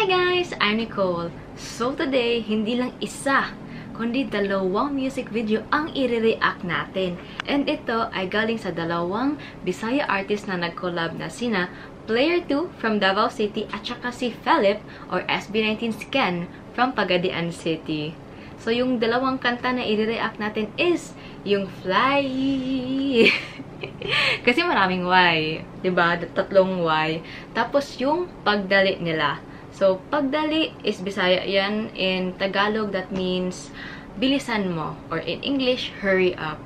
guys! I'm Nicole. So today, hindi lang isa, kundi dalawang music video ang i-react natin. And ito ay galing sa dalawang Bisaya artist na nag-collab na sina Player 2 from Davao City at saka si Philip or SB19 Sken from Pagadian City. So yung dalawang kanta na i-react natin is yung Fly. Kasi maraming Y, 'di ba? Tatlong Y. Tapos yung pagdali nila. So, pagdali is Bisaya yan. In Tagalog, that means bilisan mo. Or in English, hurry up.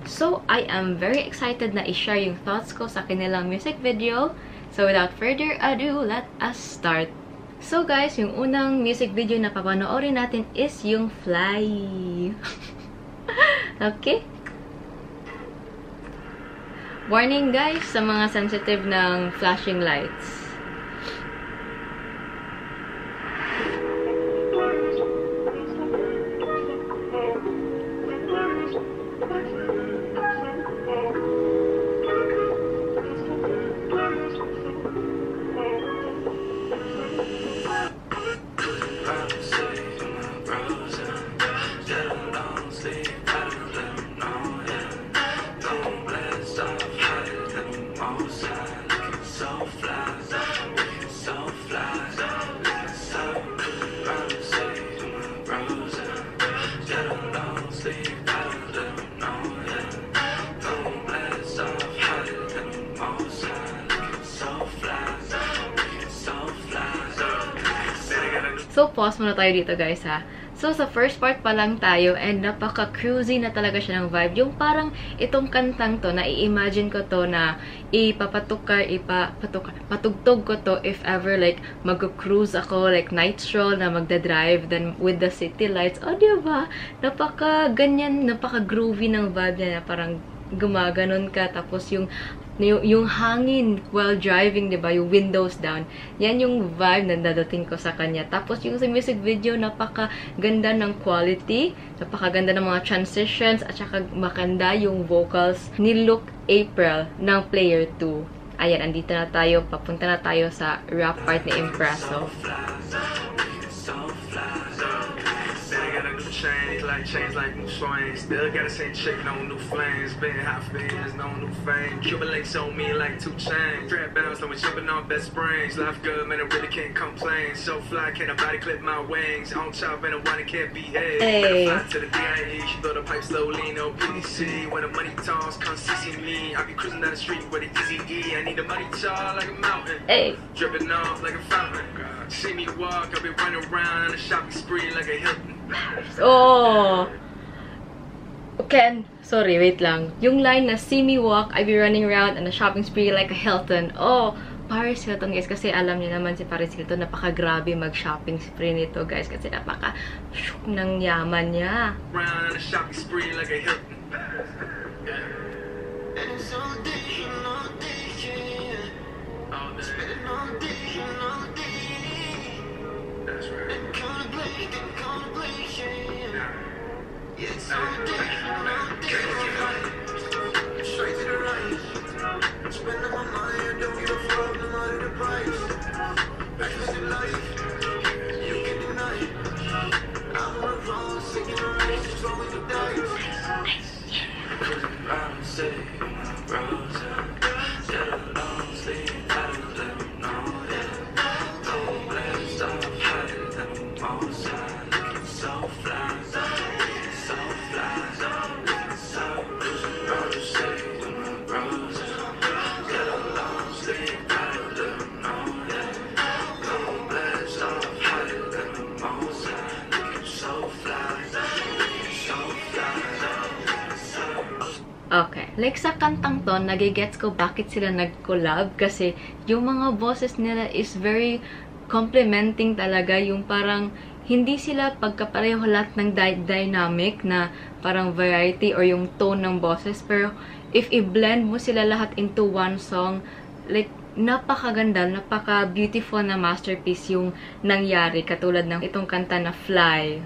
So, I am very excited na i-share yung thoughts ko sa kanilang music video. So, without further ado, let us start. So, guys, yung unang music video na papanoorin natin is yung Fly. Okay? Warning, guys, sa mga sensitive ng flashing lights. So, pause muna tayo dito, guys, ha. So, sa first part pa lang tayo and napaka-cruisy na talaga siya ng vibe. Yung parang itong kantang to, na i-imagine ko to na patugtog ko to if ever, like, mag-cruise ako, like, night stroll na magda-drive, then with the city lights. O, diba? Napaka-ganyan, napaka-groovy ng vibe niya na parang gumaganon ka, tapos yung hangin while driving, diba? Yung windows down. Yan yung vibe na dadating ko sa kanya. Tapos yung sa music video, napakaganda ng quality, napakaganda ng mga transitions, at saka makanda yung vocals ni Luke April ng Player 2. Ayan, andito na tayo. Papunta na tayo sa rap part ni Impresso. Chains like new swings, still got the same chick, no new flames. Been hot for years, no new fame. Cuban links on me like 2 chains. Trap bounce, like we're jumping on best springs. Life good, man, I really can't complain. So fly, can't nobody clip my wings. On top, and nobody can't behave. Hey. Fly to the DIE, she throw the pipe slowly, no PDC. When the money talks, come see me. I be cruising down the street with the Easy E. I need the money tall like a mountain. Hey. Dripping off like a fountain. See me walk, I be running around on a shopping spree like a Hilton. Oh! Ken, sorry, wait lang. Yung line na, see me walk, I be running around on a shopping spree like a Hilton. Oh, Paris Hilton, guys. Kasi alam niyo naman si Paris Hilton, napaka-grabe mag-shopping spree nito, guys. Kasi napaka-shook ng yaman niya. Round on a shopping spree like a Hilton. Okay. Like sa kantang to, nagigets ko bakit sila nag-collab. Kasi yung mga boses nila is very complimenting talaga. Yung parang hindi sila pagkapareho lahat ng dynamic na parang variety or yung tone ng boses. Pero if i-blend mo sila lahat into one song, like napakaganda, napaka-beautiful na masterpiece yung nangyari. Katulad ng itong kanta na Fly.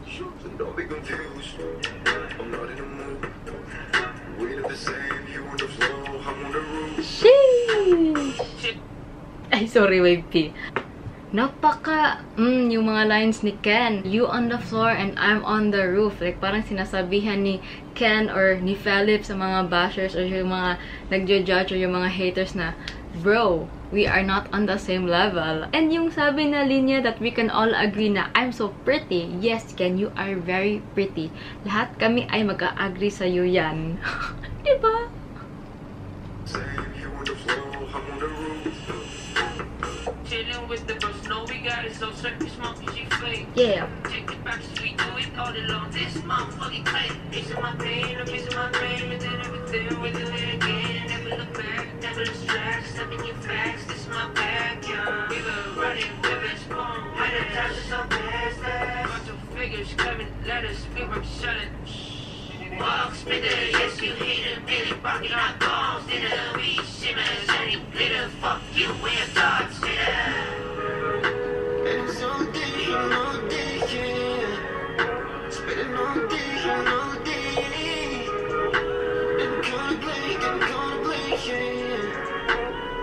So don't be confused. I'm not in the mood. We look the same. You on the floor, I'm on the roof. Sheesh! Ay, sorry, Wave P. Yung mga lines ni Ken. You on the floor and I'm on the roof. Like, parang sinasabihan ni Ken or ni Philip sa mga bashers or yung mga nagjo-judge or yung mga haters na, bro, we are not on the same level. And yung sabi na linya that we can all agree na, I'm so pretty. Yes, Ken, you are very pretty. Lahat kami ay mag-a-agree sa'yo yan. Diba? Same, you on the floor, I'm on the roof. Chillin' with the bros, know we got it, so check this monkey, she fake. Yeah. Take it back, so we do it all along. This motherfucking clay, missing my pain, I'm missing my brain, but then everything we do it again. Never look back, never lose track, stepping in facts, this is my backyard. We were running with it, boom, had a touch of some past that. Bunch of figures coming, letters, we were shutting. Walk, spit it, yes, you hate it, really rocking our balls, dinner, we shimmers, any glitter, fuck you, we're thoughts, And it's all day, yeah. Spending all day. And gonna play, yeah.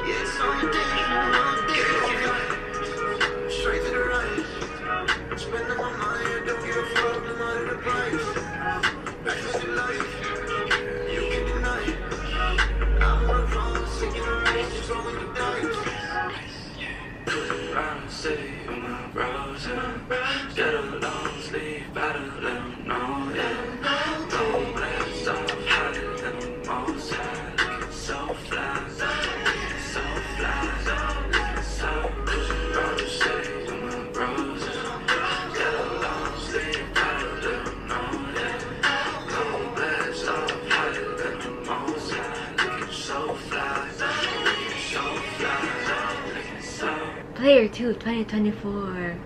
Yeah, it's all day, Straight to the right. Spending my money, don't give a fuck, no matter the price. Back to the life, you can deny it. I'm on the phone, singing the race, just rolling the dice. Round city with my bros, get a long sleeve, better let them know, Don't blast off, hotter than the most high, looking so fly, so fly, so round city with my bros, get a long sleeve, better let them know, Don't blast off, hotter than the most high, looking so fly, so fly, so. Player 2, 2024.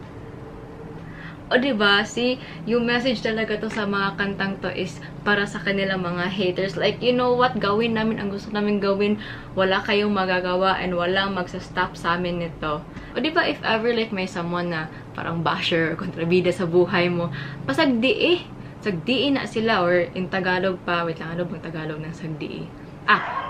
O diba, see, yung message talaga to sa mga kantang to is para sa kanilang mga haters. Like, you know what, gawin namin ang gusto namin gawin, wala kayong magagawa and walang magsa-stop sa amin nito. O diba, if ever like may someone na parang basher or kontrabida sa buhay mo, pasagdi sagdii na sila, or in Tagalog pa, wait lang, ano bang Tagalog ng sagdii?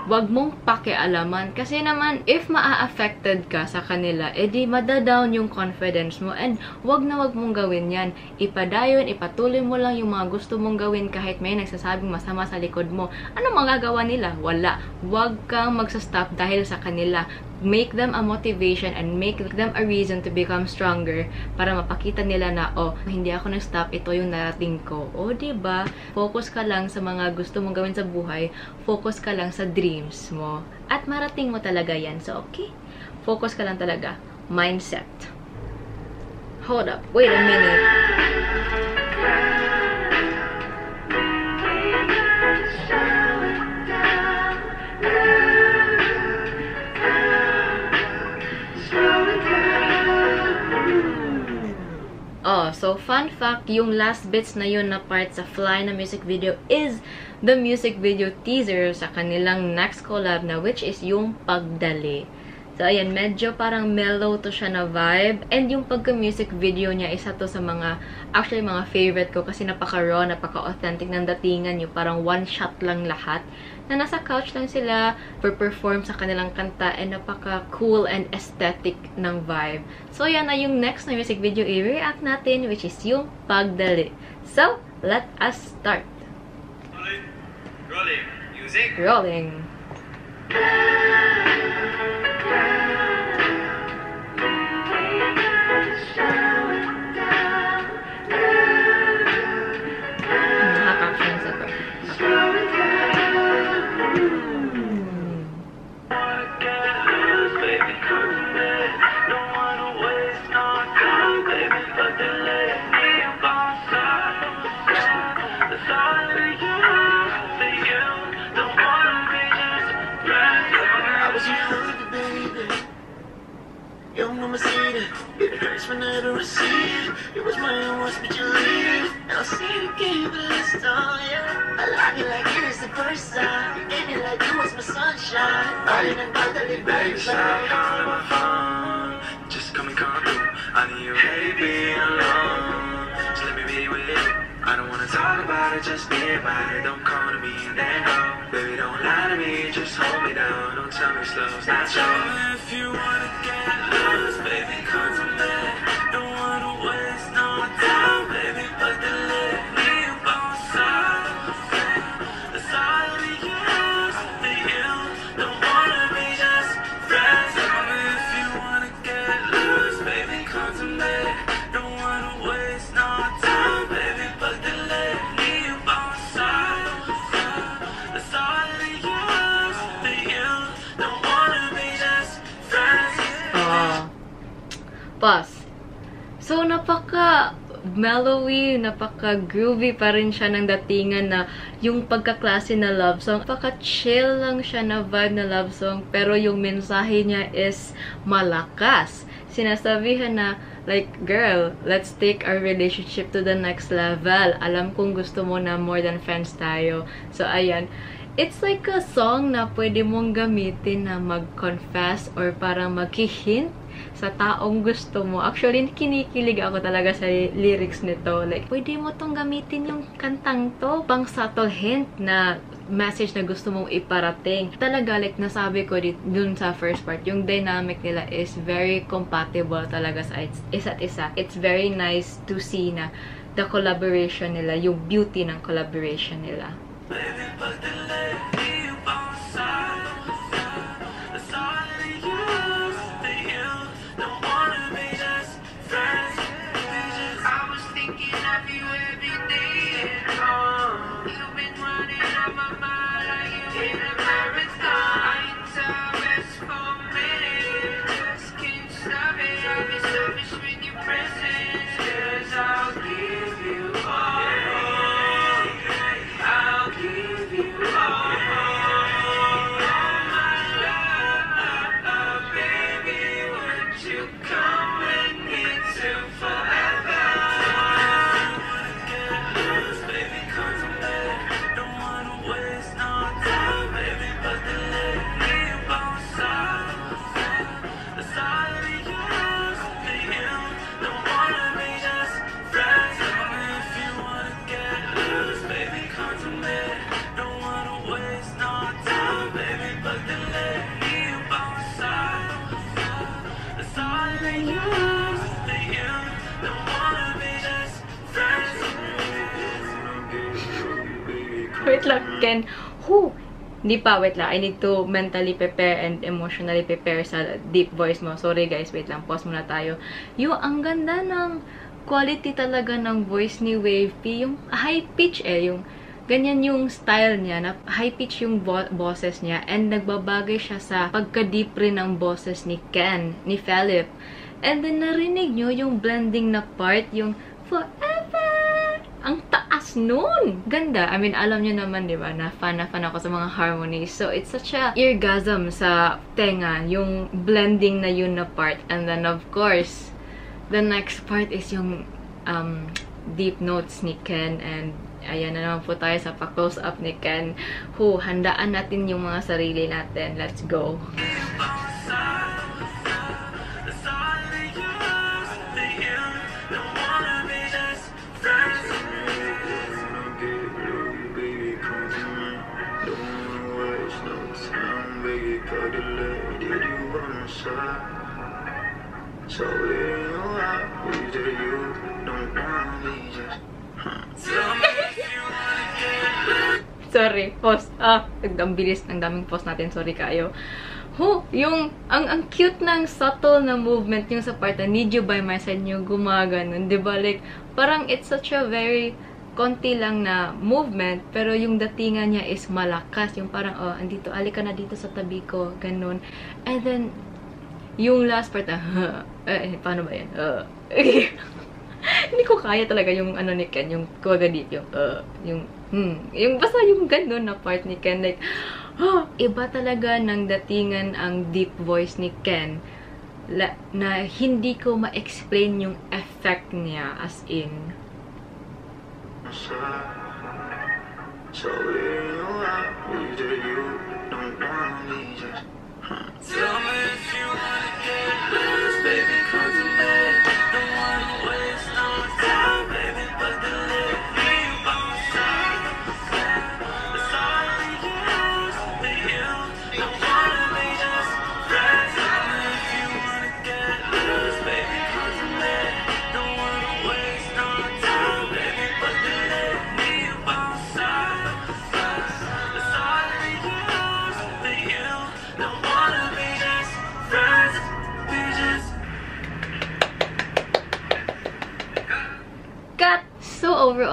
Wag mong pakialaman. Kasi naman, if maa-affected ka sa kanila, edi madadown yung confidence mo. And wag na wag mong gawin yan. Ipadayon, ipatuloy mo lang yung mga gusto mong gawin kahit may nagsasabing masama sa likod mo. Ano magagawa nila? Wala. Wag kang magsa-stop dahil sa kanila. Make them a motivation and make them a reason to become stronger para mapakita nila na, oh, hindi ako nag-stop, ito yung narating ko. O, diba? Focus ka lang sa mga gusto mong gawin sa buhay. Focus ka lang sa dreams mo. At marating mo talaga yan. So, okay? Focus ka lang talaga. Mindset. Hold up. Wait a minute. Oh, so fun fact, yung last bits na yun na part sa Fly na music video is the music video teaser sa kanilang next collab na, which is yung Pagdali. So, ayan, medyo parang mellow to siya na vibe. And yung pagka-music video niya, isa to sa mga, actually, mga favorite ko kasi napaka-raw, napaka-authentic ng datingan yung parang one shot lang lahat. Na nasa couch lang sila, per-perform sa kanilang kanta, and napaka-cool and aesthetic ng vibe. So, yan na yung next na music video i-react natin, which is yung Pagdali. So, let us start. Rolling. Music. Rolling. Nakaka-actions ako. It hurts when I don't receive. It was my own words, but you leave. I'll see you again, but let's start, yeah. I like it like it is the first time. You gave me like you was my sunshine. Falling and Pagdali, baby. Stop calling my phone. Just come and come through. I need you, baby, alone. Just let me be with I don't wanna talk about it, just be about it. Don't call to me and then go. Baby, don't lie to me, just hold me down. Don't tell me slow, it's not your. If you wanna get loose, baby, come to me. Don't wanna waste no time, baby, but the lady on side. That's all we use for you. Don't wanna be just friends. Tell me if you wanna get loose, baby, come to me. Don't wanna waste no time, baby, but the lady on side. That's all we use for you. Don't wanna be just friends. Pause. So, napaka-mellowy, napaka-groovy pa rin siya ng datingan na yung pagkaklase na love song. Napaka-chill lang siya na vibe na love song, pero yung mensahe niya is malakas. Sinasabihan na, like, girl, let's take our relationship to the next level. Alam kong gusto mo na more than friends tayo. So, ayan. It's like a song na pwede mong gamitin na mag-confess or parang mag-hint sa taong gusto mo. Actually, kinikilig ako talaga sa lyrics nito. Like, pwede mo tong gamitin yung kantang to. Pang subtle hint na message na gusto mong iparating. Talaga, like, nasabi ko dun sa first part, yung dynamic nila is very compatible talaga sa isa't isa. It's very nice to see na the collaboration nila, yung beauty ng collaboration nila. Wait lang, Ken. Hindi pa, wait lang. I need to mentally prepare and emotionally prepare sa deep voice mo. Sorry guys, wait lang. Pause muna tayo. Ang ganda ng quality talaga ng voice ni Wave P. Yung high pitch yung ganyan yung style niya, na high pitch yung boses niya, and nagbabagay siya sa pagka-deep rin ng boses ni Ken, ni Philip. And then narinig nyo yung blending na part, yung forever! Ang taas nun! Ganda. I mean, alam nyo naman, di ba, na fan ako sa mga harmonies. So, it's such a eargasm sa tenga, yung blending na yun na part. And then, of course, the next part is yung deep notes ni Ken. And ayan na naman po tayo sa pa-close up ni Ken. Handaan natin yung mga sarili natin. Let's go! So in your eyes, do you don't wanna be just tell me if you wanna get. Sorry, pause. Ang bilis ng daming pause natin. Sorry kayo. Yung, ang cute ng subtle na movement yung sa part na need you by my side nyo gumaganon. Diba? Like, parang it's such a very konti lang na movement, pero yung datingan niya is malakas. Yung parang, andito, alika na dito sa tabi ko. Ganun. And then, yung last part na, paano ba yan? Hindi ko kaya talaga yung ano ni Ken, yung kogadit, yung basta yung ganun na part ni Ken, like, iba talaga ng datingan ang deep voice ni Ken, na hindi ko ma-explain yung effect niya, as in. So in your eyes, do you don't wanna be just tell me if you wanna get loose, baby, come to me. Don't wanna waste no time, baby, but the lady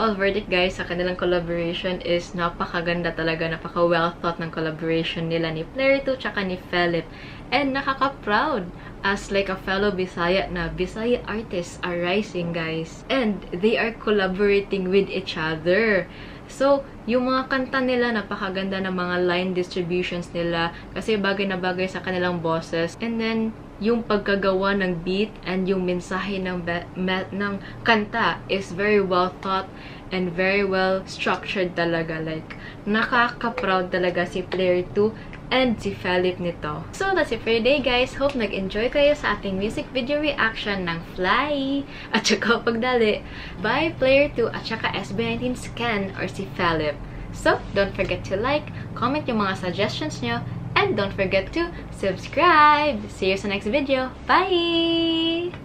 overall verdict guys sa kanilang collaboration is napakaganda talaga, napaka-well thought ng collaboration nila ni Player 2 tsaka ni Philip. And nakaka-proud as like a fellow Bisaya na Bisaya artists are rising guys. And they are collaborating with each other. So, yung mga kanta nila, napakaganda ng mga line distributions nila kasi bagay na bagay sa kanilang bosses. And then, yung pagkagawa ng beat and yung mensahe ng kanta is very well thought and very well structured talaga. Like, nakaka-proud talaga si Player 2 and si Philip nito. So, that's it for today, guys. Hope nag-enjoy kayo sa ating music video reaction ng Fly at saka Pagdali by Player 2 at saka SB19 Scan or si Philip. So, don't forget to like, comment yung mga suggestions nyo, and don't forget to subscribe. See you sa next video. Bye!